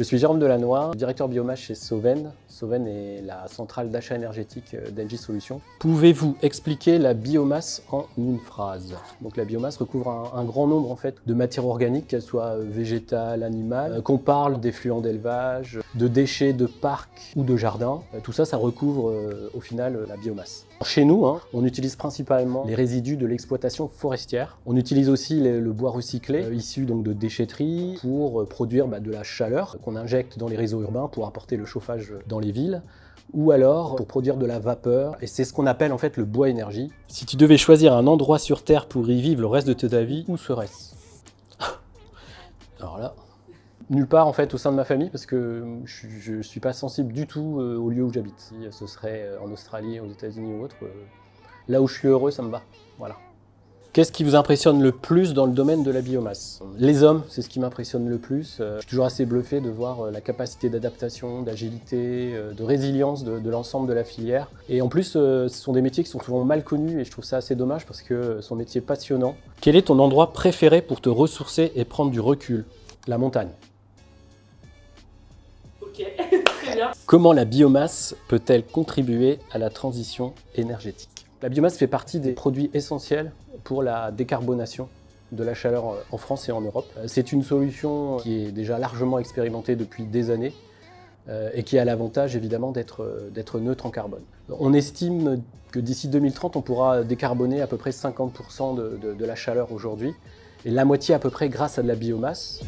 Je suis Jérôme Delannoy, directeur biomasse chez Soven. Soven est la centrale d'achat énergétique d'Engie Solutions. Pouvez-vous expliquer la biomasse en une phrase? Donc la biomasse recouvre un grand nombre en fait, de matières organiques, qu'elles soient végétales, animales, qu'on parle d'effluents d'élevage, de déchets de parcs ou de jardins. Tout ça, ça recouvre au final la biomasse. Chez nous, on utilise principalement les résidus de l'exploitation forestière. On utilise aussi le bois recyclé, issu donc de déchetteries, pour produire de la chaleur qu'on injecte dans les réseaux urbains pour apporter le chauffage dans les villes, ou alors pour produire de la vapeur, et c'est ce qu'on appelle en fait le bois énergie. Si tu devais choisir un endroit sur Terre pour y vivre le reste de ta vie, où serait-ce? Alors là, nulle part en fait au sein de ma famille, parce que je ne suis pas sensible du tout au lieu où j'habite. Si ce serait en Australie, aux États-Unis ou autre, là où je suis heureux, ça me va. Voilà. Qu'est-ce qui vous impressionne le plus dans le domaine de la biomasse? Les hommes, c'est ce qui m'impressionne le plus. Je suis toujours assez bluffé de voir la capacité d'adaptation, d'agilité, de résilience de l'ensemble de la filière. Et en plus, ce sont des métiers qui sont souvent mal connus et je trouve ça assez dommage parce que ce sont des métiers passionnants. Quel est ton endroit préféré pour te ressourcer et prendre du recul? La montagne. Ok, très bien. Comment la biomasse peut-elle contribuer à la transition énergétique? La biomasse fait partie des produits essentiels pour la décarbonation de la chaleur en France et en Europe. C'est une solution qui est déjà largement expérimentée depuis des années et qui a l'avantage évidemment d'être neutre en carbone. On estime que d'ici 2030, on pourra décarboner à peu près 50% de la chaleur aujourd'hui et la moitié à peu près grâce à de la biomasse.